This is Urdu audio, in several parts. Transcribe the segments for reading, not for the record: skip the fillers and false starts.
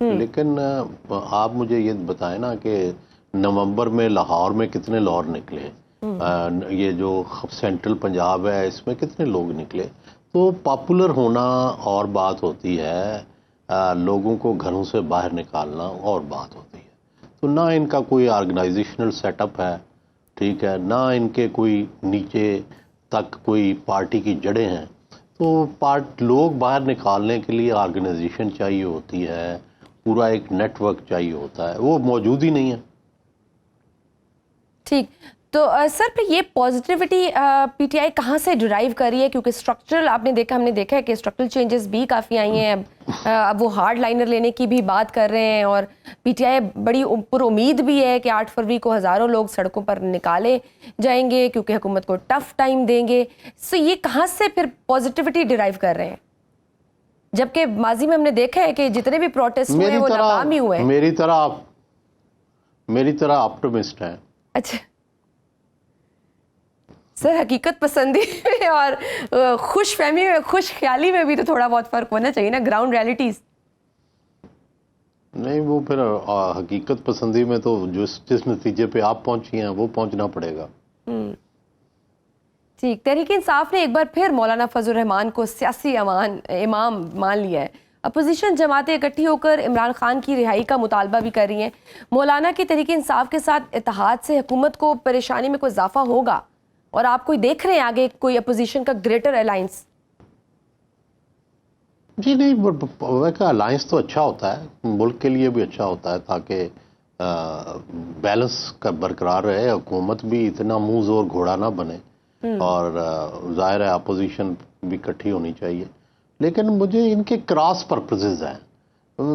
لیکن آپ مجھے یہ بتائیں نا کہ نومبر میں لاہور میں کتنے لاہور نکلے، یہ جو سینٹرل پنجاب ہے اس میں کتنے لوگ نکلے. تو پاپولر ہونا اور بات ہوتی ہے، لوگوں کو گھروں سے باہر نکالنا اور بات ہوتی ہے. تو نہ ان کا کوئی آرگنائزیشنل سیٹ اپ ہے، ٹھیک ہے، نہ ان کے کوئی نیچے تک کوئی پارٹی کی جڑیں ہیں. تو لوگ باہر نکالنے کے لیے آرگنائزیشن چاہیے ہوتی ہے، پورا ایک نیٹ ورک چاہیے ہوتا ہے، وہ موجود ہی نہیں ہے. ٹھیک، تو سر پھر یہ پازیٹیوٹی پی ٹی آئی کہاں سے ڈرائیو کر رہی ہے؟ کیونکہ اسٹرکچرل ہم نے دیکھا ہے کہ اسٹرکچرل چینجز بھی کافی آئی ہیں. اب وہ ہارڈ لائنر لینے کی بھی بات کر رہے ہیں، اور پی ٹی آئی بڑی پر امید بھی ہے کہ 8 فروری کو ہزاروں لوگ سڑکوں پر نکالے جائیں گے کیونکہ حکومت کو ٹف ٹائم دیں گے. سو یہ کہاں سے پھر پازیٹیوٹی ڈرائیو کر رہے ہیں، جبکہ ماضی میں ہم نے دیکھا ہے کہ جتنے بھی پروٹیسٹ ہوئے ہیں وہ ناکام ہی ہوئے ہیں. میری طرح آپٹمسٹ ہیں. اچھا سر، حقیقت پسندی میں اور خوش فہمی میں، خوش خیالی میں بھی تو تھوڑا بہت فرق ہونا چاہیے نا، گراؤنڈ ریالٹیز. نہیں، وہ پھر حقیقت پسندی میں تو جس نتیجے پہ آپ پہنچی ہیں وہ پہنچنا پڑے گا. ٹھیک، تحریک انصاف نے ایک بار پھر مولانا فضل الرحمان کو سیاسی امام مان لیا ہے. اپوزیشن جماعتیں اکٹھی ہو کر عمران خان کی رہائی کا مطالبہ بھی کر رہی ہیں. مولانا کی تحریک انصاف کے ساتھ اتحاد سے حکومت کو پریشانی میں کوئی اضافہ ہوگا، اور آپ کوئی دیکھ رہے ہیں آگے کوئی اپوزیشن کا گریٹر الائنس؟ جی نہیں، الائنس تو اچھا ہوتا ہے، ملک کے لیے بھی اچھا ہوتا ہے تاکہ بیلنس کا برقرار رہے، حکومت بھی اتنا منہ زور گھوڑا نہ بنے، اور ظاہر ہے اپوزیشن بھی اکٹھی ہونی چاہیے. لیکن مجھے ان کے کراس پرپزز ہیں.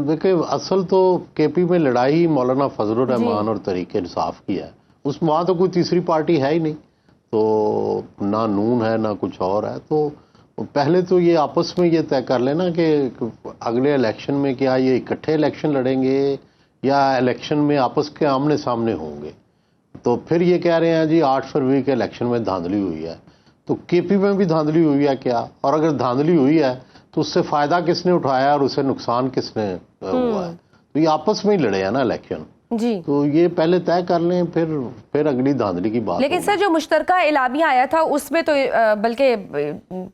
دیکھیں، اصل تو کے پی میں لڑائی مولانا فضل الرحمان اور تحریک انصاف کی ہے. اس وہاں تو کوئی تیسری پارٹی ہے ہی نہیں، تو نہ نون ہے نہ کچھ اور ہے. تو پہلے تو یہ آپس میں یہ طے کر لینا کہ اگلے الیکشن میں کیا یہ اکٹھے الیکشن لڑیں گے یا الیکشن میں آپس کے آمنے سامنے ہوں گے. تو پھر یہ کہہ رہے ہیں جی 8 فروری کے الیکشن میں دھاندلی ہوئی ہے. تو کے پی میں بھی دھاندلی ہوئی ہے کیا؟ اور اگر دھاندلی ہوئی ہے تو اس سے فائدہ کس نے اٹھایا اور اسے نقصان کس نے ہوا ہے؟ تو یہ آپس میں ہی لڑے ہیں نا الیکشن. جی، تو یہ پہلے طے کر لیں، پھر اگلی دھاندلی کی بات. لیکن سر جو مشترکہ اعلامیہ آیا تھا اس میں تو بلکہ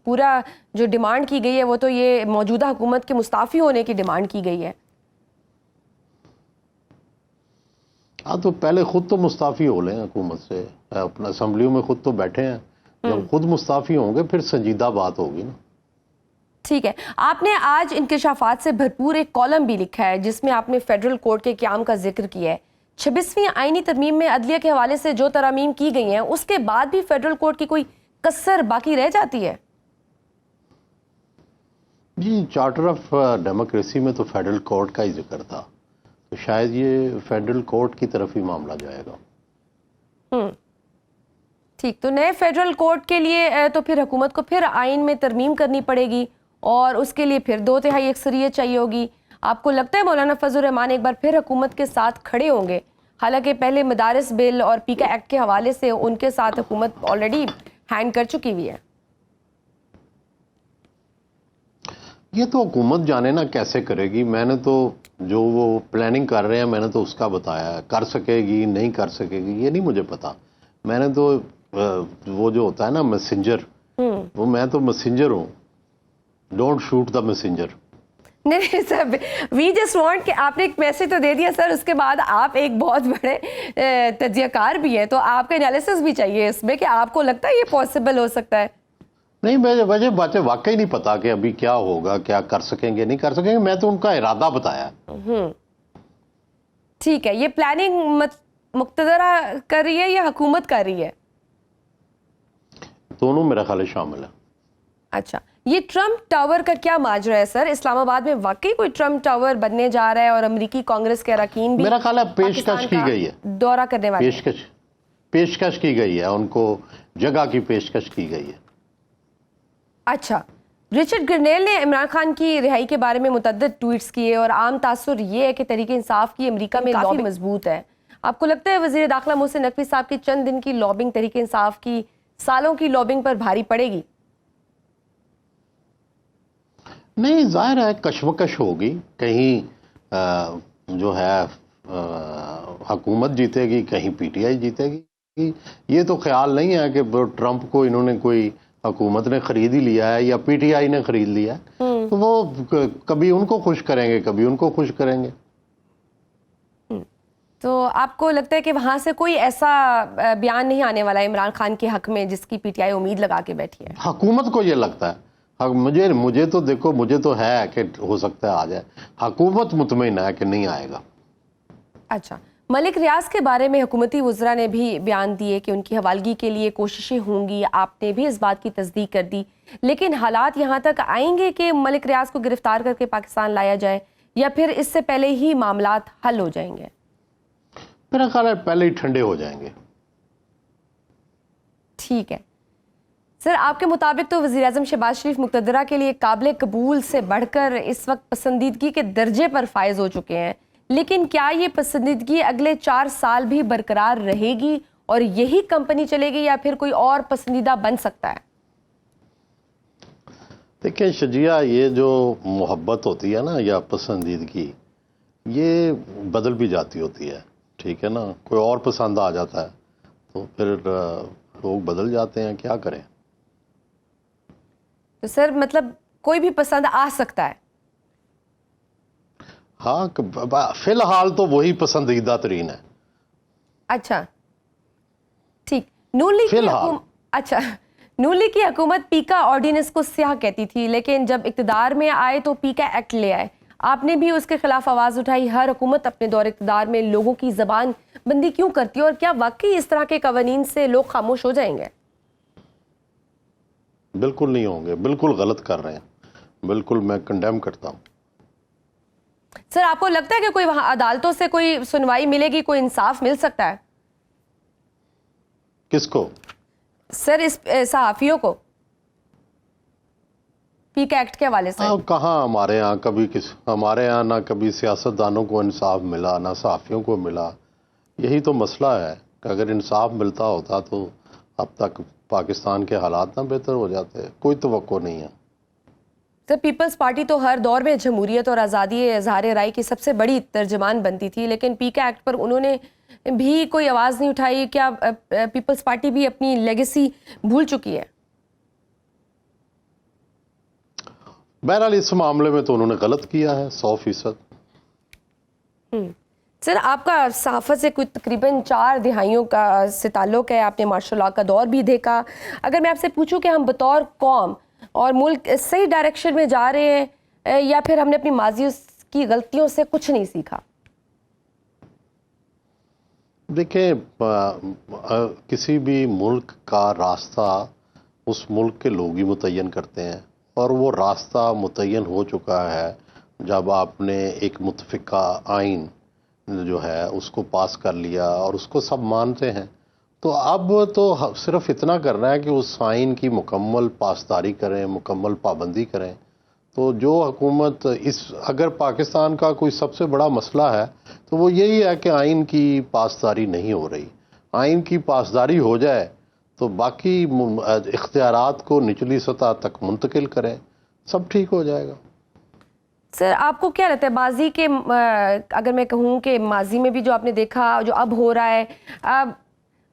پورا جو ڈیمانڈ کی گئی ہے وہ تو یہ موجودہ حکومت کے مستعفی ہونے کی ڈیمانڈ کی گئی ہے. ہاں، تو پہلے خود تو مستعفی ہو لیں حکومت سے، اپنا اسمبلیوں میں خود تو بیٹھے ہیں. جب خود مستعفی ہوں گے پھر سنجیدہ بات ہوگی نا. ٹھیک ہے، آپ نے آج انکشافات سے بھرپور ایک کالم بھی لکھا ہے جس میں آپ نے فیڈرل کورٹ کے قیام کا ذکر کیا ہے. 26ویں آئینی ترمیم میں عدلیہ کے حوالے سے جو ترامیم کی گئی ہیں اس کے بعد بھی فیڈرل کورٹ کی کوئی کسر باقی رہ جاتی ہے؟ جی، چارٹر آف ڈیموکریسی میں تو فیڈرل کورٹ کا ہی ذکر تھا، تو شاید یہ فیڈرل کورٹ کی طرف ہی معاملہ جائے گا. ٹھیک، تو نئے فیڈرل کورٹ کے لیے تو پھر حکومت کو پھر آئین میں ترمیم کرنی پڑے گی اور اس کے لیے پھر 2/3 اکثریت چاہیے ہوگی. آپ کو لگتا ہے مولانا فضل الرحمان ایک بار پھر حکومت کے ساتھ کھڑے ہوں گے؟ حالانکہ پہلے مدارس بل اور پیکا ایکٹ کے حوالے سے ان کے ساتھ حکومت آلریڈی ہینڈ کر چکی ہوئی ہے. یہ تو حکومت جانے نا کیسے کرے گی. میں نے تو جو وہ پلاننگ کر رہے ہیں میں نے تو اس کا بتایا، کر سکے گی نہیں کر سکے گی یہ نہیں مجھے پتا. میں نے تو وہ جو ہوتا ہے نا میسنجر، وہ میں تو میسنجر ہوں. Don't shoot the messenger. نہیں سر، وی جسٹ وانٹ کہ آپ نے ایک میسج تو دے دیا سر، اس کے بعد آپ ایک بہت بڑے تجزیہ کار بھی ہیں، تو آپ کا انالیسس بھی چاہیے اس میں کہ آپ کو لگتا ہے یہ پاسبل ہو سکتا ہے. نہیں، مجھے باتیں واقعی نہیں پتا کہ ابھی کیا ہوگا، کیا کر سکیں گے نہیں کر سکیں گے. میں تو ان کا ارادہ بتایا. ٹھیک ہے، یہ پلاننگ مقتدرہ کر رہی ہے یا حکومت کر رہی ہے؟ دونوں میرا خیال شامل ہے. اچھا، یہ ٹرمپ ٹاور کا کیا ماجرا ہے سر؟ اسلام آباد میں واقعی کوئی ٹرمپ ٹاور بننے جا رہا ہے اور امریکی کانگریس کے اراکین بھی میرا خیال ہے پیشکش کی گئی ہے، دورہ کرنے والے پیشکش کی گئی ہے، ان کو جگہ کی پیشکش کی گئی ہے. اچھا، رچرڈ گرنیل نے عمران خان کی رہائی کے بارے میں متعدد ٹویٹس کیے اور عام تاثر یہ ہے کہ تحریک انصاف کی امریکہ میں کافی مضبوط ہے. آپ کو لگتا ہے وزیر داخلہ محسن نقوی صاحب کی چند دن کی لابنگ تحریک انصاف کی سالوں کی لابنگ پر بھاری پڑے گی؟ نہیں، ظاہر ہے کشمکش ہوگی، کہیں جو ہے حکومت جیتے گی، کہیں پی ٹی آئی جیتے گی. یہ تو خیال نہیں ہے کہ ٹرمپ کو انہوں نے کوئی حکومت نے خرید ہی لیا ہے یا پی ٹی آئی نے خرید لیا ہے. تو وہ کبھی ان کو خوش کریں گے، کبھی ان کو خوش کریں گے. تو آپ کو لگتا ہے کہ وہاں سے کوئی ایسا بیان نہیں آنے والا ہے عمران خان کے حق میں جس کی پی ٹی آئی امید لگا کے بیٹھی ہے؟ حکومت کو یہ لگتا ہے. مجھے تو دیکھو، مجھے تو ہے کہ ہو سکتا ہے آ جائے. حکومت مطمئن ہے کہ نہیں آئے گا. اچھا، ملک ریاض کے بارے میں حکومتی وزراء نے بھی بیان دیے کہ ان کی حوالگی کے لیے کوششیں ہوں گی. آپ نے بھی اس بات کی تصدیق کر دی، لیکن حالات یہاں تک آئیں گے کہ ملک ریاض کو گرفتار کر کے پاکستان لایا جائے، یا پھر اس سے پہلے ہی معاملات حل ہو جائیں گے؟ میرا خیال ہے پہلے ہی ٹھنڈے ہو جائیں گے. ٹھیک ہے سر، آپ کے مطابق تو وزیر اعظم شہباز شریف مقتدرہ کے لیے قابل قبول سے بڑھ کر اس وقت پسندیدگی کے درجے پر فائز ہو چکے ہیں، لیکن کیا یہ پسندیدگی اگلے 4 سال بھی برقرار رہے گی اور یہی کمپنی چلے گی، یا پھر کوئی اور پسندیدہ بن سکتا ہے؟ دیکھیں شجیہ، یہ جو محبت ہوتی ہے نا یا پسندیدگی، یہ بدل بھی جاتی ہوتی ہے. ٹھیک ہے نا، کوئی اور پسند آ جاتا ہے تو پھر لوگ بدل جاتے ہیں. کیا کریں؟ تو سر مطلب کوئی بھی پسند آ سکتا ہے؟ ہاں، فی الحال تو وہی پسندیدہ ترین ہے. اچھا ٹھیک. نون لیگ فی کی الحال اچھا، نون لیگ کی حکومت پیکا آرڈیننس کو سیاہ کہتی تھی، لیکن جب اقتدار میں آئے تو پیکا ایکٹ لے آئے. آپ نے بھی اس کے خلاف آواز اٹھائی. ہر حکومت اپنے دور اقتدار میں لوگوں کی زبان بندی کیوں کرتی ہے، اور کیا واقعی اس طرح کے قوانین سے لوگ خاموش ہو جائیں گے؟ بالکل نہیں ہوں گے. بالکل غلط کر رہے ہیں. بالکل میں کنڈیم کرتا ہوں. سر آپ کو لگتا ہے کہ کوئی وہاں عدالتوں سے کوئی سنوائی ملے گی، کوئی انصاف مل سکتا ہے؟ کس کو؟ سر اس صحافیوں کو پیکا ایکٹ کے حوالے سے. کہاں ہمارے یہاں نہ کبھی سیاستدانوں کو انصاف ملا، نہ صحافیوں کو ملا. یہی تو مسئلہ ہے کہ اگر انصاف ملتا ہوتا تو اب تک پاکستان کے حالات نہ بہتر ہو جاتے. کوئی توقع نہیں ہے. سر پیپلز پارٹی تو ہر دور میں جمہوریت اور آزادی اظہار رائے کی سب سے بڑی ترجمان بنتی تھی، لیکن پیکا ایکٹ پر انہوں نے بھی کوئی آواز نہیں اٹھائی. کیا پیپلز پارٹی بھی اپنی لیگیسی بھول چکی ہے؟ بہرحال اس معاملے میں تو انہوں نے غلط کیا ہے 100%. سر آپ کا صحافت سے کوئی تقریباً 4 دہائیوں کا سے تعلق ہے. آپ نے مارشل لاء کا دور بھی دیکھا. اگر میں آپ سے پوچھوں کہ ہم بطور قوم اور ملک صحیح ڈائریکشن میں جا رہے ہیں، یا پھر ہم نے اپنی ماضی کی غلطیوں سے کچھ نہیں سیکھا؟ دیکھیں، کسی بھی ملک کا راستہ اس ملک کے لوگ ہی متعین کرتے ہیں، اور وہ راستہ متعین ہو چکا ہے جب آپ نے ایک متفقہ آئین جو ہے اس کو پاس کر لیا اور اس کو سب مانتے ہیں. تو اب تو صرف اتنا کرنا ہے کہ اس آئین کی مکمل پاسداری کریں، مکمل پابندی کریں. تو جو حکومت اگر پاکستان کا کوئی سب سے بڑا مسئلہ ہے تو وہ یہی ہے کہ آئین کی پاسداری نہیں ہو رہی. آئین کی پاسداری ہو جائے تو باقی اختیارات کو نچلی سطح تک منتقل کریں، سب ٹھیک ہو جائے گا. سر آپ کو کیا لگتا ہے ماضی کے، اگر میں کہوں کہ ماضی میں بھی جو آپ نے دیکھا جو اب ہو رہا ہے،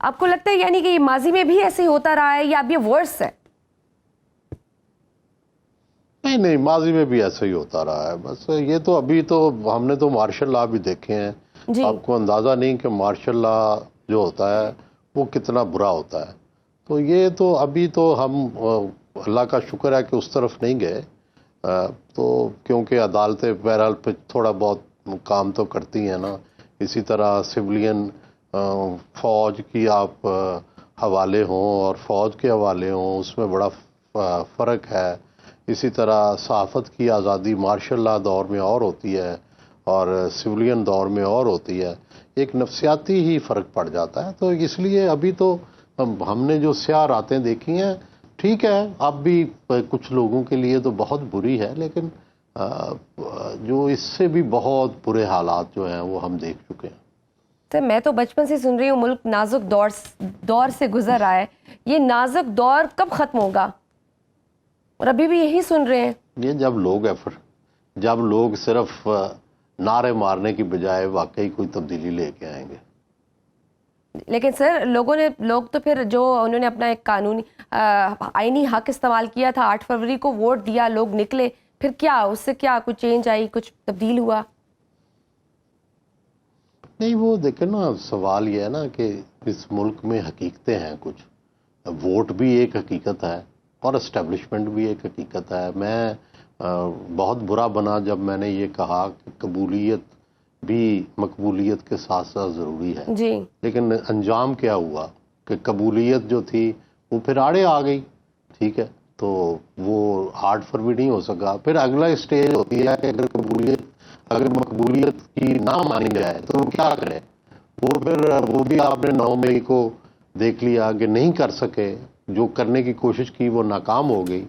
آپ کو لگتا ہے یعنی کہ ماضی میں بھی ایسے ہی ہوتا رہا ہے یا اب یہ ورس ہے؟ نہیں، ماضی میں بھی ایسا ہی ہوتا رہا ہے. بس یہ تو ابھی تو ہم نے تو مارشل لاء بھی دیکھے ہیں. جی. آپ کو اندازہ نہیں کہ مارشل لاء جو ہوتا ہے وہ کتنا برا ہوتا ہے. تو یہ تو ابھی تو ہم اللہ کا شکر ہے کہ اس طرف نہیں گئے. تو کیونکہ عدالتیں بہرحال پہ تھوڑا بہت کام تو کرتی ہیں نا. اسی طرح سویلین فوج کی آپ حوالے ہوں اور فوج کے حوالے ہوں، اس میں بڑا فرق ہے. اسی طرح صحافت کی آزادی مارشل لاء دور میں اور ہوتی ہے اور سویلین دور میں اور ہوتی ہے. ایک نفسیاتی ہی فرق پڑ جاتا ہے. تو اس لیے ابھی تو ہم نے جو سیاہ راتیں دیکھی ہیں، ٹھیک ہے اب بھی کچھ لوگوں کے لیے تو بہت بری ہے، لیکن جو اس سے بھی بہت برے حالات جو ہیں وہ ہم دیکھ چکے ہیں. سر میں تو بچپن سے سن رہی ہوں ملک نازک دور سے گزر رہا ہے. یہ نازک دور کب ختم ہوگا؟ اور ابھی بھی یہی سن رہے ہیں. یہ جب لوگ صرف نعرے مارنے کی بجائے واقعی کوئی تبدیلی لے کے آئیں گے. لیکن سر لوگ تو پھر جو انہوں نے اپنا ایک قانونی آئینی حق استعمال کیا تھا 8 فروری کو ووٹ دیا, لوگ نکلے, پھر کیا اس سے کیا کچھ چینج آئی, کچھ تبدیل ہوا؟ نہیں وہ دیکھیں نا, سوال یہ ہے نا کہ اس ملک میں حقیقتیں ہیں کچھ. ووٹ بھی ایک حقیقت ہے اور اسٹیبلشمنٹ بھی ایک حقیقت ہے. میں بہت برا بنا جب میں نے یہ کہا کہ قبولیت بھی مقبولیت کے ساتھ ساتھ ضروری ہے جی. لیکن انجام کیا ہوا کہ قبولیت جو تھی وہ پھر آڑے آ گئی. ٹھیک ہے, تو وہ 8 فروری نہیں ہو سکا. پھر اگلا اسٹیج ہوتی ہے کہ اگر مقبولیت کی نہ مانی جائے تو وہ کیا کرے. وہ بھی آپ نے 9 مئی کو دیکھ لیا کہ نہیں کر سکے, جو کرنے کی کوشش کی وہ ناکام ہو گئی.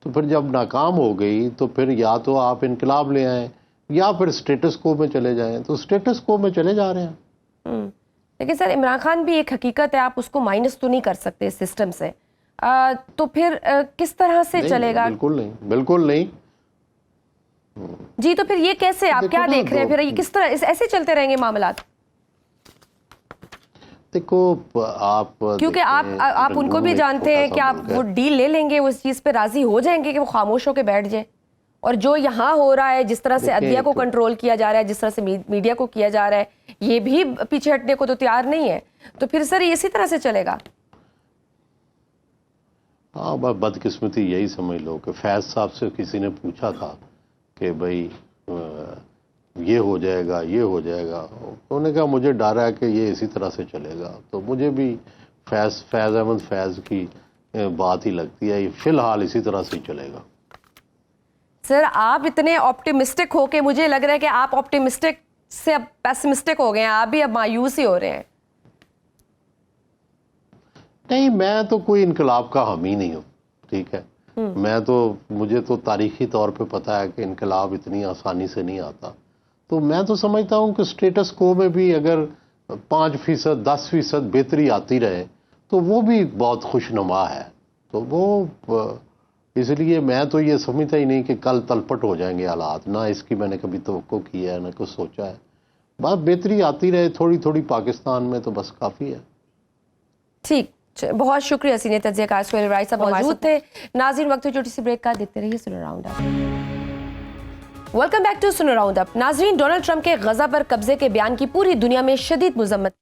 تو پھر جب ناکام ہو گئی تو پھر یا تو آپ انقلاب لے آئیں یا پھر اسٹیٹس کو میں چلے جائیں. تو اسٹیٹس کو میں چلے جا رہے ہیں. لیکن سر عمران خان بھی ایک حقیقت ہے, آپ اس کو مائنس تو نہیں کر سکتے سسٹم سے, تو پھر کس طرح سے چلے گا؟ بالکل نہیں. جی, تو پھر یہ کیسے, آپ کیا دیکھ رہے ہیں, پھر یہ کس طرح ایسے چلتے رہیں گے معاملات؟ دیکھو آپ, کیونکہ آپ ان کو بھی جانتے ہیں کہ آپ وہ ڈیل لے لیں گے, اس چیز پہ راضی ہو جائیں گے کہ وہ خاموش ہو کے بیٹھ جائیں. اور جو یہاں ہو رہا ہے, جس طرح سے عدلیہ کو کنٹرول کیا جا رہا ہے, جس طرح سے میڈیا کو کیا جا رہا ہے, یہ بھی پیچھے ہٹنے کو تو تیار نہیں ہے. تو پھر سر اسی طرح سے چلے گا؟ ہاں, بدقسمتی یہی سمجھ لو کہ فیض صاحب سے کسی نے پوچھا تھا کہ بھائی یہ ہو جائے گا, یہ ہو جائے گا. انہوں نے کہا مجھے ڈر ہے کہ یہ اسی طرح سے چلے گا. تو مجھے بھی فیض احمد فیض کی بات ہی لگتی ہے, فی الحال اسی طرح سے ہی چلے گا. سر آپ اتنے آپٹیمسٹک ہو کہ مجھے لگ رہا ہے کہ آپ آپٹیمسٹک سے اب پیسمسٹک ہو گئے ہیں, آپ بھی اب مایوس ہی ہو رہے ہیں. نہیں, میں تو کوئی انقلاب کا حامی نہیں ہوں. ٹھیک ہے, مجھے تو تاریخی طور پہ پتہ ہے کہ انقلاب اتنی آسانی سے نہیں آتا. تو میں تو سمجھتا ہوں کہ اسٹیٹس کو میں بھی اگر 5% 10% بہتری آتی رہے تو وہ بھی بہت خوش نما ہے. تو وہ اس لیے میں تو یہ سمجھتا ہی نہیں کہ کل تلپٹ ہو جائیں گے حالات. نہ اس کی میں نے کبھی توقع کی ہے, نہ کچھ سوچا ہے. بس بہتری آتی رہے تھوڑی تھوڑی پاکستان میں, تو بس کافی ہے. ٹھیک, بہت شکریہ سینئر تجزیہ کار سہیل رائے صاحب موجود تھے. ناظرین وقت چھوٹی سی بریک کا, دیکھتے رہیے sun round up. Welcome back to sun round up. ناظرین, ڈونلڈ ٹرمپ کے غزہ پر قبضے کے بیان کی پوری دنیا میں شدید مذمت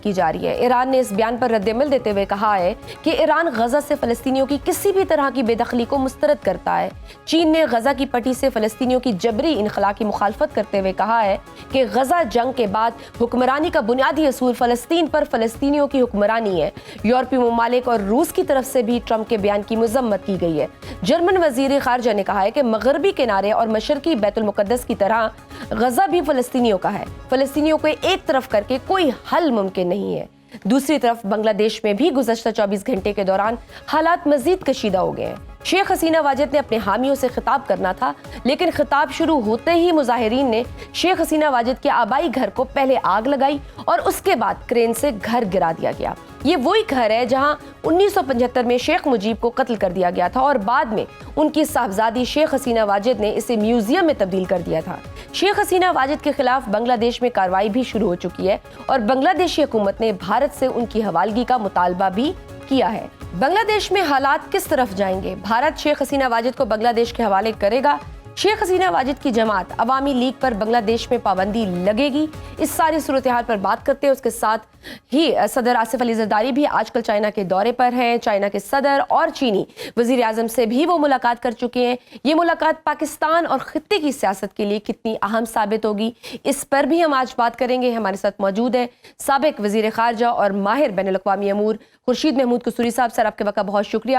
کی جا رہی ہے. ایران نے اس بیان پر رد عمل دیتے ہوئے کہا ہے کہ ایران غزہ سے فلسطینیوں کی کسی بھی طرح کی بے دخلی کو مسترد کرتا ہے. چین نے غزہ کی پٹی سے فلسطینیوں کی جبری انخلاء کی مخالفت کرتے ہوئے کہا ہے کہ غزہ جنگ کے بعد حکمرانی کا بنیادی اصول فلسطین پر فلسطینیوں کی حکمرانی ہے. یورپی ممالک اور روس کی طرف سے بھی ٹرمپ کے بیان کی مذمت کی گئی ہے. جرمن وزیر خارجہ نے کہا ہے کہ مغربی کنارے اور مشرقی بیت المقدس کی طرح غزہ بھی فلسطینیوں کا ہے. فلسطینیوں کو ایک طرف کر کے کوئی حل ممکن نہیں ہے. دوسری طرف بنگلہ دیش میں بھی گزشتہ 24 گھنٹے کے دوران حالات مزید کشیدہ ہو گئے ہیں. شیخ حسینہ واجد نے اپنے حامیوں سے خطاب کرنا تھا, لیکن خطاب شروع ہوتے ہی مظاہرین نے شیخ حسینہ واجد کے آبائی گھر کو پہلے آگ لگائی اور اس کے بعد کرین سے گھر گرا دیا گیا. یہ وہی گھر ہے جہاں 1975 میں شیخ مجیب کو قتل کر دیا گیا تھا اور بعد میں ان کی صاحبزادی شیخ حسینہ واجد نے اسے میوزیم میں تبدیل کر دیا تھا. شیخ حسینہ واجد کے خلاف بنگلہ دیش میں کارروائی بھی شروع ہو چکی ہے اور بنگلہ دیشی حکومت نے بھارت سے ان کی حوالگی کا مطالبہ بھی کیا ہے. بنگلہ دیش میں حالات کس طرف جائیں گے؟ بھارت شیخ حسینہ واجد کو بنگلہ دیش کے حوالے کرے گا. شیخ حسینہ واجد کی جماعت عوامی لیگ پر بنگلہ دیش میں پابندی لگے گی. اس ساری صورتحال پر بات کرتے ہیں. اس کے ساتھ ہی صدر آصف علی زرداری بھی آج کل چائنا کے دورے پر ہیں. چائنا کے صدر اور چینی وزیر اعظم سے بھی وہ ملاقات کر چکے ہیں. یہ ملاقات پاکستان اور خطے کی سیاست کے لیے کتنی اہم ثابت ہوگی, اس پر بھی ہم آج بات کریں گے. ہمارے ساتھ موجود ہے سابق وزیر خارجہ اور ماہر بین الاقوامی امور خورشید محمود قصوری صاحب. سر آپ کے وقت کا بہت شکریہ.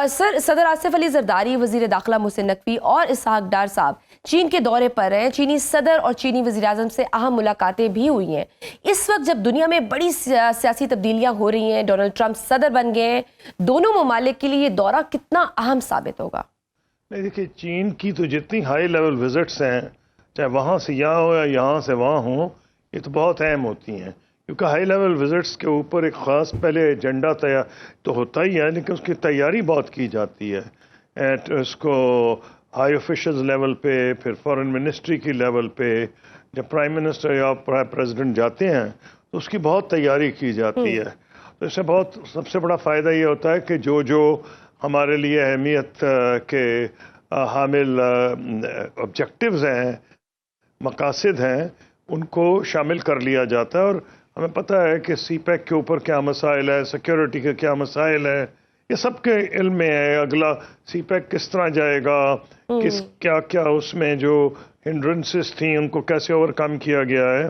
سر, صدر آصف علی زرداری, وزیر داخلہ محسن نقوی اور اسحاق ڈار صاحب چین کے دورے پر ہیں. چینی صدر اور چینی وزیر اعظم سے اہم ملاقاتیں بھی ہوئی ہیں. اس وقت جب دنیا میں بڑی سیاسی تبدیلیاں ہو رہی ہیں, ڈونلڈ ٹرمپ صدر بن گئے ہیں, دونوں ممالک کے لیے یہ دورہ کتنا اہم ثابت ہوگا؟ نہیں دیکھیے, چین کی تو جتنی ہائی لیول وزٹس ہیں, چاہے وہاں سے یہاں ہو یا یہاں سے وہاں ہوں, یہ تو بہت اہم ہوتی ہیں. کیونکہ ہائی لیول وزٹس کے اوپر ایک خاص پہلے ایجنڈا تیار تو ہوتا ہی ہے, لیکن اس کی تیاری بہت کی جاتی ہے. اس کو ہائی آفیشلز لیول پہ, پھر فارن منسٹری کی لیول پہ, جب پرائم منسٹر یا پریزیڈنٹ جاتے ہیں تو اس کی بہت تیاری کی جاتی ہے. تو اس سے بہت سب سے بڑا فائدہ یہ ہوتا ہے کہ جو ہمارے لیے اہمیت کے حامل آبجیکٹیوز ہیں، مقاصد ہیں، ان کو شامل کر لیا جاتا ہے. اور ہمیں پتہ ہے کہ سی پیک کے اوپر کیا مسائل ہے، سیکیورٹی کے کیا مسائل ہے، یہ سب کے علم میں ہے. اگلا سی پیک کس طرح جائے گا، کیا اس میں جو ہنڈرنسز تھیں ان کو کیسے اوور کم کیا گیا ہے.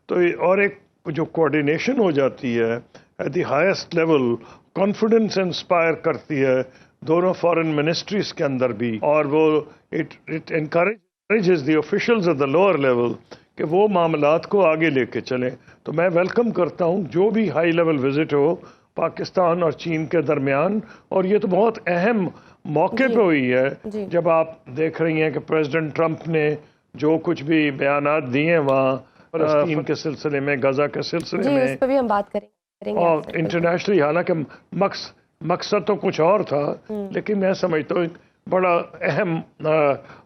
تو اور ایک جو کوآرڈینیشن ہو جاتی ہے at the highest level, confidence inspire کرتی ہے دونوں فارن منسٹریز کے اندر بھی. اور وہ it encourages the officials at the lower level کہ وہ معاملات کو آگے لے کے چلیں. تو میں ویلکم کرتا ہوں جو بھی ہائی لیول وزٹ ہو پاکستان اور چین کے درمیان. اور یہ تو بہت اہم موقع پہ ہوئی ہے جب آپ دیکھ رہی ہیں کہ پریزیڈنٹ ٹرمپ نے جو کچھ بھی بیانات دیے ہیں وہاں فلسطین کے سلسلے میں، غزہ کے سلسلے میں، اس پہ بھی ہم بات کریں گے اور انٹرنیشنلی. حالانکہ مقصد تو کچھ اور تھا، لیکن میں سمجھتا ہوں بڑا اہم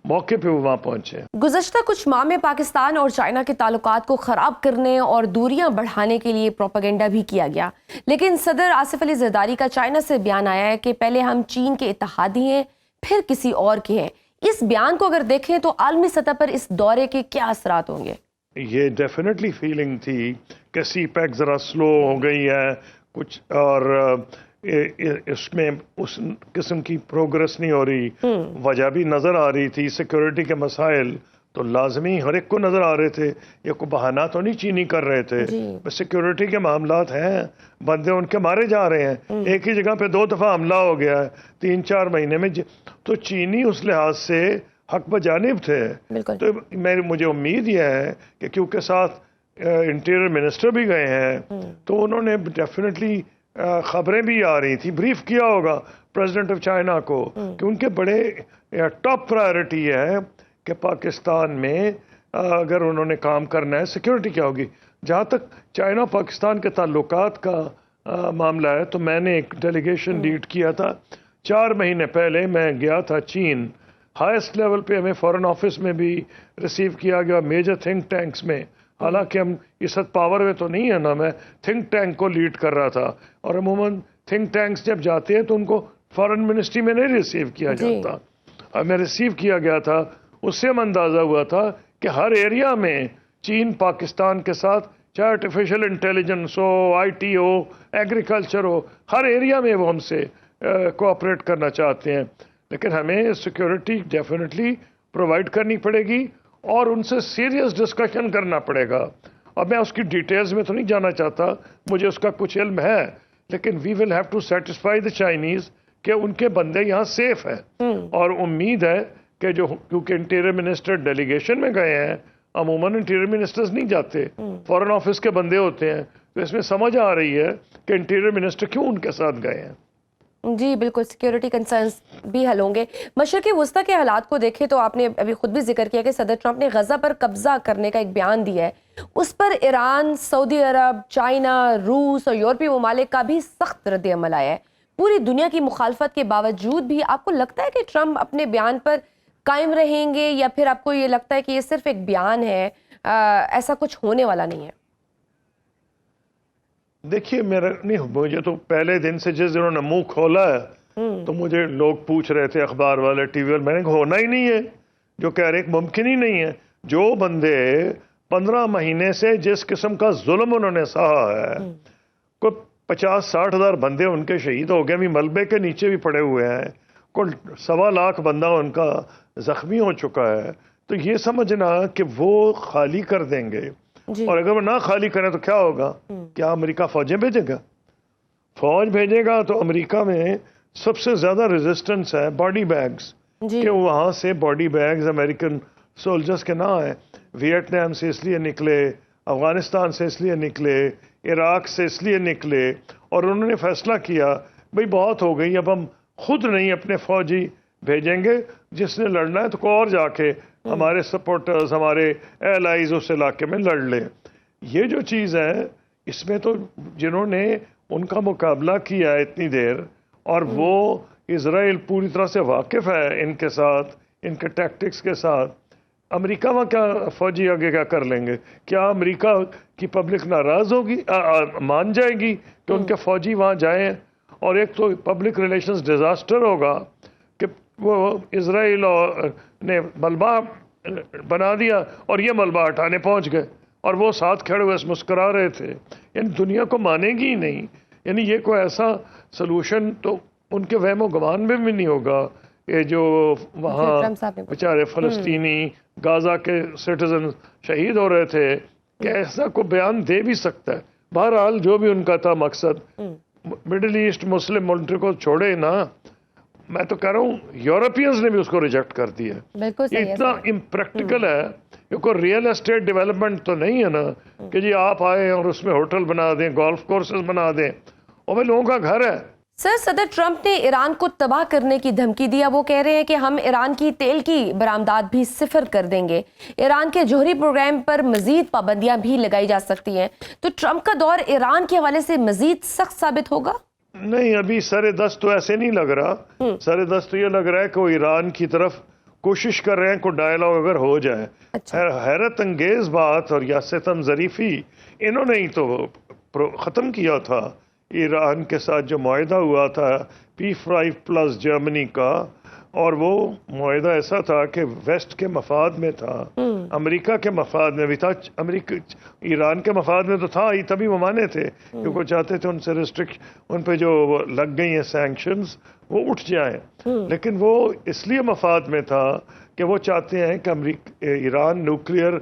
موقع پہ وہ وہاں پہنچے. گزشتہ کچھ ماہ میں پاکستان اور چائنا کے تعلقات کو خراب کرنے اور دوریاں بڑھانے کے لیے پروپیگنڈا بھی کیا گیا، لیکن صدر آصف علی زرداری کا چائنا سے بیان آیا ہے کہ پہلے ہم چین کے اتحادی ہیں پھر کسی اور کے ہیں. اس بیان کو اگر دیکھیں تو عالمی سطح پر اس دورے کے کیا اثرات ہوں گے؟ یہ ڈیفینیٹلی فیلنگ تھی کہ سی پیک ذرا سلو ہو گئی ہے کچھ، اور اس میں اس قسم کی پروگرس نہیں ہو رہی. وجہ بھی نظر آ رہی تھی، سیکورٹی کے مسائل تو لازمی ہر ایک کو نظر آ رہے تھے. یہ کوئی بہانہ تو نہیں چینی کر رہے تھے، سیکورٹی کے معاملات ہیں، بندے ان کے مارے جا رہے ہیں. ایک ہی جگہ پہ 2 دفعہ حملہ ہو گیا ہے 3-4 مہینے میں. تو چینی اس لحاظ سے حق بجانب تھے. تو مجھے امید یہ ہے کہ کیونکہ ساتھ انٹیریئر منسٹر بھی گئے ہیں تو انہوں نے ڈیفینیٹلی خبریں بھی آ رہی تھی، بریف کیا ہوگا پریزیڈنٹ آف چائنا کو کہ ان کے بڑے ٹاپ پرائرٹی ہے کہ پاکستان میں اگر انہوں نے کام کرنا ہے سیکیورٹی کیا ہوگی. جہاں تک چائنا پاکستان کے تعلقات کا معاملہ ہے تو میں نے ایک ڈیلیگیشن لیڈ کیا تھا. 4 مہینے پہلے میں گیا تھا چین. ہائیسٹ لیول پہ ہمیں فورن آفس میں بھی ریسیو کیا گیا، میجر تھنک ٹینکس میں. حالانکہ ہم اس وقت پاور میں تو نہیں ہے نا، میں تھنک ٹینک کو لیڈ کر رہا تھا. اور عموماً تھنک ٹینکس جب جاتے ہیں تو ان کو فارن منسٹری میں نہیں ریسیو کیا جاتا. اور میں ریسیو کیا گیا تھا، اس سے ہم اندازہ ہوا تھا کہ ہر ایریا میں چین پاکستان کے ساتھ، چاہے artificial intelligence who, I T who, agriculture who, Hare area میں وہ ہم سے کوآپریٹ کرنا چاہتے ہیں. لیکن ہمیں سیکیورٹی ڈیفینیٹلی پرووائڈ کرنی پڑے گی اور ان سے سیریس ڈسکشن کرنا پڑے گا. اب میں اس کی ڈیٹیلز میں تو نہیں جانا چاہتا، مجھے اس کا کچھ علم ہے، لیکن we will have to satisfy the Chinese کہ ان کے بندے یہاں سیف ہیں. اور امید ہے کہ کیونکہ انٹیریئر منسٹر ڈیلیگیشن میں گئے ہیں، عموماً انٹیریئر منسٹرز نہیں جاتے، فارن آفس کے بندے ہوتے ہیں. تو اس میں سمجھ آ رہی ہے کہ انٹیریئر منسٹر کیوں ان کے ساتھ گئے ہیں. جی بالکل، سیکیورٹی کنسرنز بھی حل ہوں گے. مشرقی وسطی کے حالات کو دیکھیں تو آپ نے ابھی خود بھی ذکر کیا کہ صدر ٹرمپ نے غزہ پر قبضہ کرنے کا ایک بیان دیا ہے. اس پر ایران، سعودی عرب، چائنا، روس اور یورپی ممالک کا بھی سخت رد عمل آیا ہے. پوری دنیا کی مخالفت کے باوجود بھی آپ کو لگتا ہے کہ ٹرمپ اپنے بیان پر قائم رہیں گے، یا پھر آپ کو یہ لگتا ہے کہ یہ صرف ایک بیان ہے، ایسا کچھ ہونے والا نہیں ہے؟ دیکھیے مجھے تو پہلے دن سے جس دن انہوں نے منہ کھولا ہے تو مجھے لوگ پوچھ رہے تھے، اخبار والے، ٹی وی والے، میں نے کہا ہونا ہی نہیں ہے جو کہہ رہے، ممکن ہی نہیں ہے. جو بندے 15 مہینے سے جس قسم کا ظلم انہوں نے سہا ہے، کوئی 50-60 ہزار بندے ان کے شہید ہو گئے، بھی ملبے کے نیچے بھی پڑے ہوئے ہیں، کوئی 1.25 لاکھ بندہ ان کا زخمی ہو چکا ہے. تو یہ سمجھنا کہ وہ خالی کر دیں گے، اور اگر وہ نہ خالی کریں تو کیا ہوگا؟ کیا امریکہ فوجیں بھیجے گا؟ فوج بھیجے گا تو امریکہ میں سب سے زیادہ ریزسٹنس ہے باڈی بیگز، کہ وہاں سے باڈی بیگز امریکن سولجرز کے نہ آئے. ویتنام سے اس لیے نکلے، افغانستان سے اس لیے نکلے، عراق سے اس لیے نکلے، اور انہوں نے فیصلہ کیا بھئی بہت ہو گئی، اب ہم خود نہیں اپنے فوجی بھیجیں گے، جس نے لڑنا ہے تو کوئی اور جا کے ہمارے سپورٹرز، ہمارے ایلائز اس علاقے میں لڑ لیں. یہ جو چیز ہے، اس میں تو جنہوں نے ان کا مقابلہ کیا ہے اتنی دیر، اور وہ اسرائیل پوری طرح سے واقف ہے ان کے ساتھ، ان کے ٹیکٹکس کے ساتھ، امریکہ وہاں کیا فوجی آگے کیا کر لیں گے؟ کیا امریکہ کی پبلک ناراض ہوگی، مان جائے گی کہ ان کے فوجی وہاں جائیں؟ اور ایک تو پبلک ریلیشنز ڈیزاسٹر ہوگا کہ وہ اسرائیل نے ملبہ بنا دیا اور یہ ملبہ ہٹانے پہنچ گئے، اور وہ ساتھ کھڑے ہوئے مسکرا رہے تھے. یعنی دنیا کو مانے گی ہی نہیں. یعنی یہ کوئی ایسا سلوشن تو ان کے وہم و گمان میں بھی نہیں ہوگا. یہ جو وہاں بیچارے فلسطینی غازہ کے سٹیزن شہید ہو رہے تھے، کہ ایسا کو بیان دے بھی سکتا ہے. بہرحال جو بھی ان کا تھا مقصد، مڈل ایسٹ مسلم ملٹری کو چھوڑے نا. میں تو کہہ رہا ہوں یورپینز نے بھی اس کو ریجیکٹ کر دیا. یہ اتنا امپریکٹیکل ہے. یہ کوئی ریئل اسٹیٹ ڈیولپمنٹ تو نہیں ہے نا کہ جی آپ آئے اور اس میں ہوٹل بنا دیں، گولف کورسز بنا دیں، اور وہ لوگوں کا گھر ہے. سر، صدر ٹرمپ نے ایران کو تباہ کرنے کی دھمکی دیا. وہ کہہ رہے ہیں کہ ہم ایران کی تیل کی برآمدات بھی صفر کر دیں گے. ایران کے جوہری پروگرام پر مزید پابندیاں بھی لگائی جا سکتی ہیں. تو ٹرمپ کا دور ایران کے حوالے سے مزید سخت ثابت ہوگا؟ نہیں، ابھی سر دست تو ایسے نہیں لگ رہا. سر دست تو یہ لگ رہا ہے کہ وہ ایران کی طرف کوشش کر رہے ہیں کوئی ڈائلاگ اگر ہو جائے. حیرت انگیز بات، اور یا ستم ظریفی، انہوں نے ہی تو ختم کیا تھا ایران کے ساتھ جو معاہدہ ہوا تھا P5+ جرمنی کا. اور وہ معاہدہ ایسا تھا کہ ویسٹ کے مفاد میں تھا، امریکہ کے مفاد میں بھی تھا. ایران کے مفاد میں تو تھا ہی، تبھی وہ مانے تھے کیونکہ وہ چاہتے تھے ان سے ان پہ جو لگ گئی ہیں سینکشنز وہ اٹھ جائیں. لیکن وہ اس لیے مفاد میں تھا کہ وہ چاہتے ہیں کہ ایران نیوکلیئر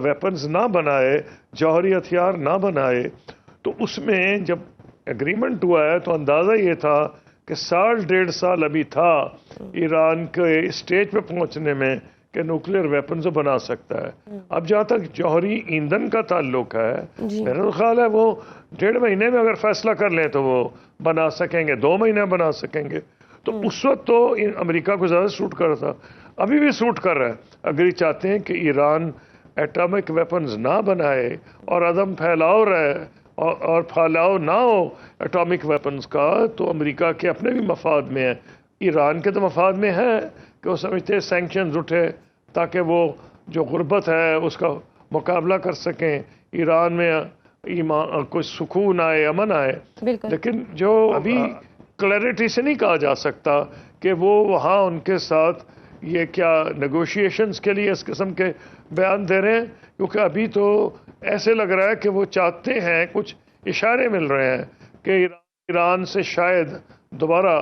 ویپنز نہ بنائے، جوہری ہتھیار نہ بنائے. تو اس میں جب ایگریمنٹ ہوا ہے تو اندازہ یہ تھا کہ 1.5 سال ابھی تھا ایران کے اسٹیج پہ پہنچنے میں کہ نیوکلیئر ویپنز بنا سکتا ہے. اب جہاں تک جوہری ایندھن کا تعلق ہے، میرا تو خیال ہے وہ 1.5 مہینے میں اگر فیصلہ کر لیں تو وہ بنا سکیں گے، 2 مہینے بنا سکیں گے. تو اس وقت تو امریکہ کو زیادہ سوٹ کر رہا تھا، ابھی بھی سوٹ کر رہا ہے. اگر یہ چاہتے ہیں کہ ایران ایٹامک ویپنز نہ بنائے اور عدم پھیلاؤ رہے اور پھیلاؤ نہ ہو ایٹامک ویپنز کا، تو امریکہ کے اپنے بھی مفاد میں ہے، ایران کے تو مفاد میں ہے کہ وہ سمجھتے ہیں سینکشنز اٹھے تاکہ وہ جو غربت ہے اس کا مقابلہ کر سکیں، ایران میں کوئی سکون آئے، امن آئے. لیکن جو ابھی کلیئرٹی سے نہیں کہا جا سکتا کہ وہ وہاں ان کے ساتھ یہ کیا نیگوشیشنز کے لیے اس قسم کے بیان دے رہے ہیں، کیونکہ ابھی تو ایسے لگ رہا ہے کہ وہ چاہتے ہیں، کچھ اشارے مل رہے ہیں کہ ایران سے شاید دوبارہ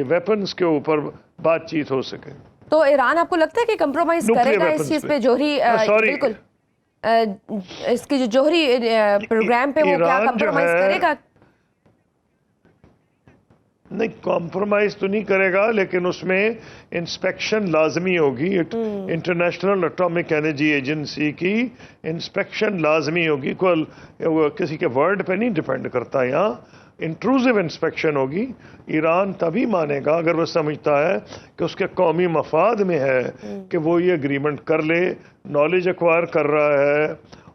ویپنز کے اوپر بات چیت ہو سکے. تو ایران آپ کو لگتا ہے کہ کمپرومائز کرے گا اس چیز پہ، جوہری بالکل اس کی جو جوہری پروگرام پہ وہ کیا کمپرومائز کرے گا؟ نہیں، کمپرومائز تو نہیں کرے گا، لیکن اس میں انسپیکشن لازمی ہوگی. انٹرنیشنل اٹامک انرجی ایجنسی کی انسپیکشن لازمی ہوگی. کسی کے ورڈ پہ نہیں ڈیپینڈ کرتا. یہاں انٹروزیو انسپیکشن ہوگی. ایران تبھی مانے گا اگر وہ سمجھتا ہے کہ اس کے قومی مفاد میں ہے کہ وہ یہ اگریمنٹ کر لے، نالج ایکوائر کر رہا ہے،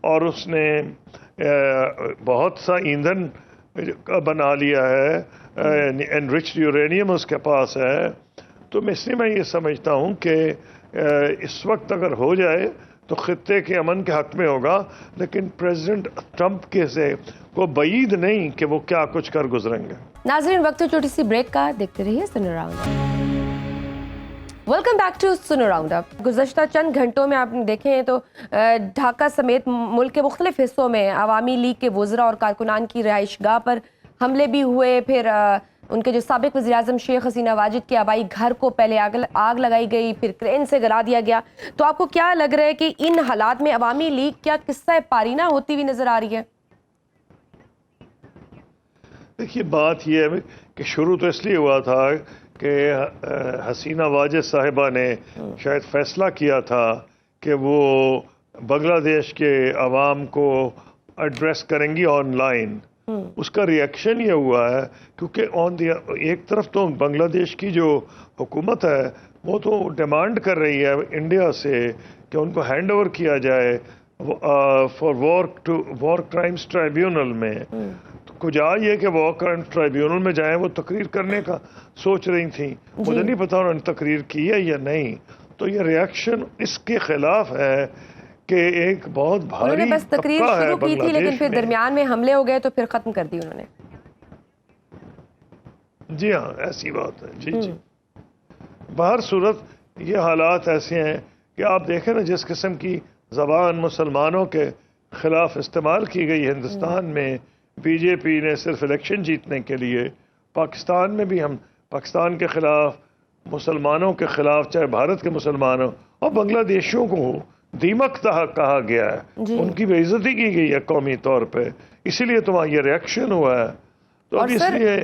اور اس نے بہت سا ایندھن بنا لیا ہے، انرچڈ یورینیم اس کے پاس ہے. تو اس لیے میں یہ سمجھتا ہوں کہ اس وقت اگر ہو جائے تو خطے کے امن کے حق میں ہوگا، لیکن پریزیڈنٹ ٹرمپ کے سے کو بعید نہیں کہ وہ کیا کچھ کر گزریں گے. ناظرین، وقت چھوٹی سی بریک کا، دیکھتے رہیے snow round up. Welcome back to snow round up. گزشتہ چند گھنٹوں میں آپ دیکھیں تو ڈھاکہ سمیت ملک کے مختلف حصوں میں عوامی لیگ کے وزراء اور کارکنان کی رہائش گاہ پر حملے بھی ہوئے. پھر ان کے جو سابق وزیر اعظم شیخ حسینہ واجد کے آبائی گھر کو پہلے آگ لگائی گئی، پھر کرین سے گرا دیا گیا. تو آپ کو کیا لگ رہا ہے کہ ان حالات میں عوامی لیگ کیا قصہ پارینہ ہوتی ہوئی نظر آ رہی ہے؟ دیکھیے، بات یہ ہے کہ شروع تو اس لیے ہوا تھا کہ حسینہ واجد صاحبہ نے شاید فیصلہ کیا تھا کہ وہ بنگلہ دیش کے عوام کو ایڈریس کریں گی آن لائن. اس کا ریئیکشن یہ ہوا ہے کیونکہ ایک طرف تو بنگلہ دیش کی جو حکومت ہے وہ تو ڈیمانڈ کر رہی ہے انڈیا سے کہ ان کو ہینڈ اوور کیا جائے فار وار کرائمز ٹرائیبیونل میں. کجا یہ کہ وار کرائم ٹرائیبیونل میں جائیں، وہ تقریر کرنے کا سوچ رہی تھیں. مجھے نہیں پتا انہوں نے تقریر کی ہے یا نہیں. تو یہ ریاکشن اس کے خلاف ہے کہ ایک بہت انہوں نے بھاری بس تقریر طبقہ ہے شروع کی تھی بنگلہ لیکن دیش پھر میں. درمیان میں حملے ہو گئے تو پھر ختم کر دی انہوں نے. جی ہاں ایسی بات ہے. جی جی بہر صورت یہ حالات ایسے ہیں کہ آپ دیکھیں نا جس قسم کی زبان مسلمانوں کے خلاف استعمال کی گئی ہندوستان میں بی جے پی نے صرف الیکشن جیتنے کے لیے، پاکستان میں بھی ہم پاکستان کے خلاف، مسلمانوں کے خلاف، چاہے بھارت کے مسلمانوں اور بنگلہ دیشیوں کو دیمک کہا گیا ہے. جی. ان کی بے عزتی کی گئی ہے قومی طور پہ، اسی لیے تو وہاں یہ ریئیکشن ہوا ہے. تو اب اس لیے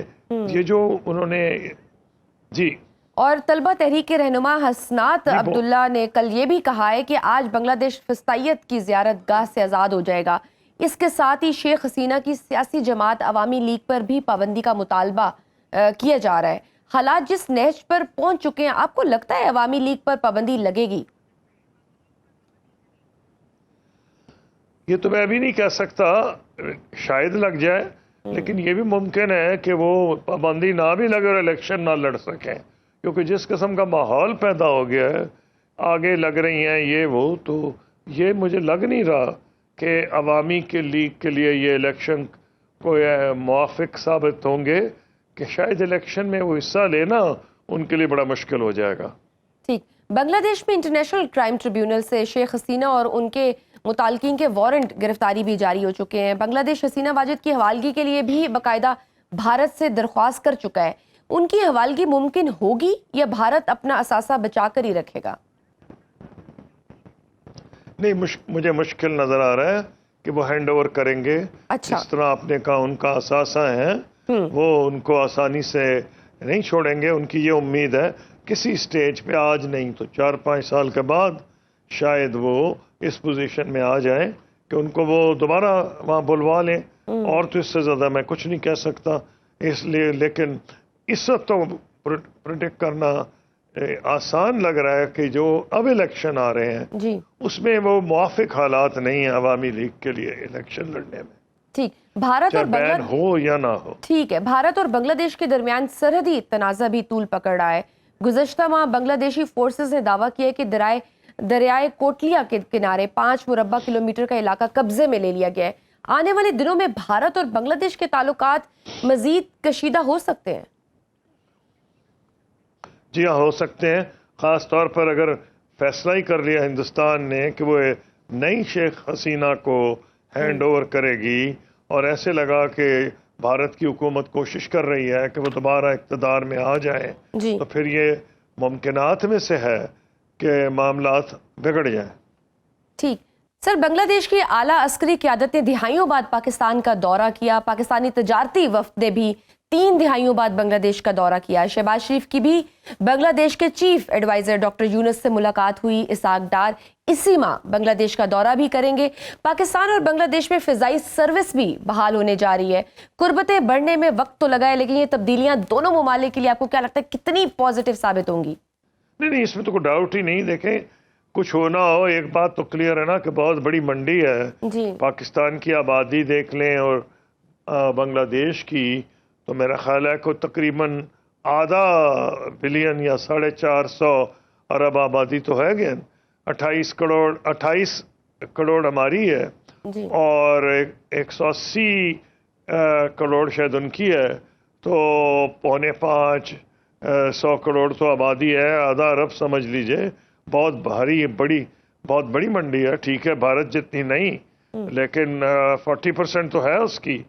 یہ جو انہوں نے جی. اور طلبہ تحریک کے رہنما حسنات عبداللہ نے کل یہ بھی کہا ہے کہ آج بنگلہ دیش فسطائیت کی زیارت گاہ سے آزاد ہو جائے گا. اس کے ساتھ ہی شیخ حسینہ کی سیاسی جماعت عوامی لیگ پر بھی پابندی کا مطالبہ کیا جا رہا ہے. حالات جس نہج پر پہنچ چکے ہیں، آپ کو لگتا ہے عوامی لیگ پر پابندی لگے گی؟ یہ تو میں ابھی نہیں کہہ سکتا، شاید لگ جائے، لیکن یہ بھی ممکن ہے کہ وہ پابندی نہ بھی لگے اور الیکشن نہ لڑ سکیں، کیونکہ جس قسم کا ماحول پیدا ہو گیا ہے، آگے لگ رہی ہیں یہ وہ، تو یہ مجھے لگ نہیں رہا کہ عوامی کے لیگ کے لیے یہ الیکشن کو موافق ثابت ہوں گے، کہ شاید الیکشن میں وہ حصہ لینا ان کے لیے بڑا مشکل ہو جائے گا. ٹھیک. بنگلہ دیش میں انٹرنیشنل کرائم ٹریبیونل سے شیخ حسینہ اور ان کے متعلقین کے وارنٹ گرفتاری بھی جاری ہو چکے ہیں. بنگلہ دیش حسینہ واجد کی حوالگی کے لیے بھی باقاعدہ بھارت سے درخواست کر چکا ہے. ان کی حوالگی ممکن ہوگی یا بھارت اپنا اثاثہ بچا کر ہی رکھے گا؟ نہیں، مجھے مشکل نظر آ رہا ہے کہ وہ ہینڈ اوور کریں گے. اچھا. اس طرح آپ نے کہا ان کا اثاثہ ہے، وہ ان کو آسانی سے نہیں چھوڑیں گے. ان کی یہ امید ہے کسی سٹیج پہ، آج نہیں تو 4-5 سال کے بعد شاید وہ اس پوزیشن میں آ جائیں کہ ان کو وہ دوبارہ وہاں بلوا لیں. اور تو اس سے زیادہ میں کچھ نہیں کہہ سکتا. اس لیے لیکن اس وقت تو پریڈکٹ کرنا آسان لگ رہا ہے کہ جو اب الیکشن آ رہے ہیں جی، اس میں وہ موافق حالات نہیں ہیں عوامی لیگ کے لیے الیکشن لڑنے میں، ٹھیک. بھارت اور چاہے بین بنگلہ ہو یا نہ ہو. ٹھیک ہے. بھارت اور بنگلہ دیش کے درمیان سرحدی تنازع بھی طول پکڑ رہا ہے. گزشتہ ماہ بنگلہ دیشی فورسز نے دعویٰ کیا کہ دریائے کوٹلیا کے کنارے 5 مربع کلومیٹر کا علاقہ قبضے میں لے لیا گیا ہے. آنے والے دنوں میں بھارت اور بنگلہ دیش کے تعلقات مزید کشیدہ ہو سکتے ہیں. جی ہاں، ہو سکتے ہیں، خاص طور پر اگر فیصلہ ہی کر لیا ہندوستان نے کہ وہ نئی شیخ حسینہ کو ہینڈ اوور کرے گی، اور ایسے لگا کہ بھارت کی حکومت کوشش کر رہی ہے کہ وہ دوبارہ اقتدار میں آ جائیں، جی، تو پھر یہ ممکنات میں سے ہے کہ معاملات بگڑ جائیں. ٹھیک. سر، بنگلہ دیش کی اعلیٰ عسکری قیادت نے دہائیوں بعد پاکستان کا دورہ کیا. پاکستانی تجارتی وفد نے بھی 3 دہائیوں بعد بنگلہ دیش کا دورہ کیا. شہباز شریف کی بھی بنگلہ دیش کے چیف ایڈوائزر ڈاکٹر یونس سے ملاقات ہوئی. اسحاق ڈار اسی ماہ بنگلہ دیش کا دورہ بھی کریں گے. پاکستان اور بنگلہ دیش میں فضائی سروس بھی بحال ہونے جا رہی ہے. قربتیں بڑھنے میں وقت تو لگا ہے، لیکن یہ تبدیلیاں دونوں ممالک کے لیے آپ کو کیا لگتا ہے کتنی پازیٹیو ثابت ہوں گی؟ نہیں، اس میں تو کوئی ڈاؤٹ ہی نہیں. دیکھیں، کچھ ہونا ہو، ایک بات تو کلیئر ہے نا کہ بہت بڑی منڈی ہے. جی، پاکستان کی آبادی دیکھ لیں اور بنگلہ دیش کی، تو میرا خیال ہے کہ تقریباً ½ بلین یا 450 ارب آبادی تو ہے گیا. 28 کروڑ ہماری ہے، جی، اور 180 کروڑ شاید ان کی ہے، تو 4.25 کروڑ تو آبادی ہے. ½ ارب سمجھ لیجئے. بہت بھاری بہت بڑی منڈی ہے. ٹھیک ہے، بھارت جتنی نہیں، لیکن 40% تو ہے اس کی.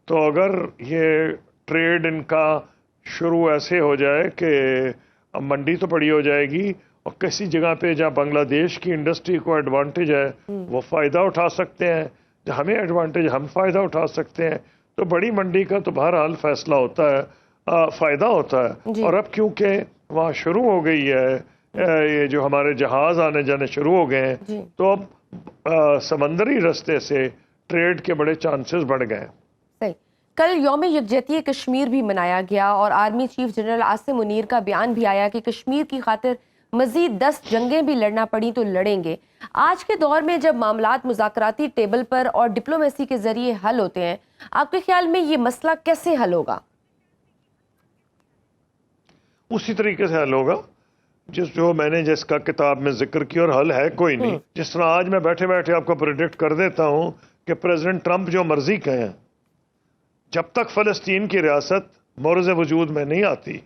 تو اگر یہ ٹریڈ ان کا شروع ایسے ہو جائے کہ منڈی تو بڑی ہو جائے گی، اور کسی جگہ پہ جہاں بنگلہ دیش کی انڈسٹری کو ایڈوانٹیج ہے وہ فائدہ اٹھا سکتے ہیں، جہاں ہمیں ایڈوانٹیج ہم فائدہ اٹھا سکتے ہیں، تو بڑی منڈی کا تو بہرحال فیصلہ ہوتا ہے، فائدہ ہوتا ہے. جی. اور اب کیونکہ وہاں شروع ہو گئی ہے، یہ جو ہمارے جہاز آنے جانے شروع ہو گئے ہیں، جی، تو اب سمندری رستے سے ٹریڈ کے بڑے چانسز بڑھ گئے ہیں. صحیح. کل یوم یکجہتی کشمیر بھی منایا گیا، اور army chief general Asim Munir کا بیان بھی آیا کہ کشمیر کی خاطر مزید 10 جنگیں بھی لڑنا پڑی تو لڑیں گے. آج کے دور میں جب معاملات مذاکراتی ٹیبل پر اور ڈپلومیسی کے ذریعے حل ہوتے ہیں، آپ کے خیال میں یہ مسئلہ کیسے حل ہوگا؟ اسی طریقے سے حل ہوگا جو میں نے جس کا کتاب میں ذکر کیا، اور حل ہے کوئی نہیں. جس طرح آج میں بیٹھے بیٹھے آپ کو پریڈکٹ کر دیتا ہوں کہ پریزیڈنٹ ٹرمپ جو مرضی کہیں، جب تک فلسطین کی ریاست مورز وجود میں نہیں آتی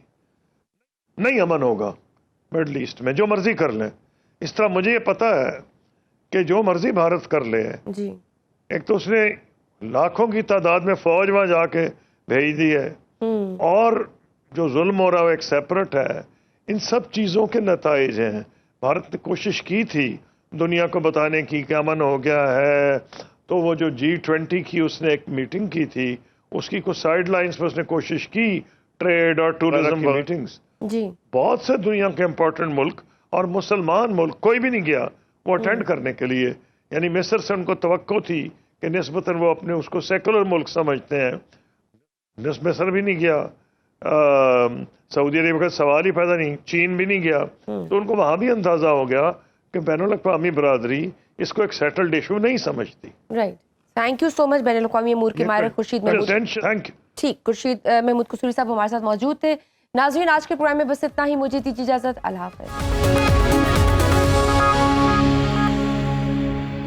نہیں امن ہوگا مڈل ایسٹ میں. جو مرضی کر لیں. اس طرح مجھے یہ پتا ہے کہ جو مرضی بھارت کر لے، جی ایک تو اس نے لاکھوں کی تعداد میں فوج وہاں جا کے بھیج دی ہے، اور جو ظلم ہو رہا ہے وہ ایک سیپریٹ ہے. ان سب چیزوں کے نتائج ہیں. بھارت نے کوشش کی تھی دنیا کو بتانے کی کہ امن ہو گیا ہے، تو وہ جو G20 کی اس نے ایک میٹنگ کی تھی، اس کی کچھ سائیڈ لائنز پہ اس نے کوشش کی ٹریڈ اور ٹورزم کی میٹنگز. جی بہت سے دنیا کے امپورٹنٹ ملک اور مسلمان ملک کوئی بھی نہیں گیا وہ اٹینڈ کرنے کے لیے. یعنی مصر سے ان کو توقع تھی کہ نسبتاً وہ اپنے اس کو سیکولر ملک سمجھتے ہیں، مصر بھی نہیں گیا، سعودی عرب کا سوال ہی پیدا نہیں، چین بھی نہیں گیا. تو ان کو وہاں بھی اندازہ ہو گیا کہ بین الاقوامی برادری اس کو ایک سیٹلڈ ایشو نہیں سمجھتی. رائٹ. تھینک یو سو مچ بین الاقوامی امور کے ماہر خورشید محمود. Thank you. ٹھیک، خورشید محمود قصوری صاحب ہمارے ساتھ موجود تھے. ناظرین آج کے پروگرام میں بس اتنا ہی. مجھے دیجیے اجازت. اللہ حافظ.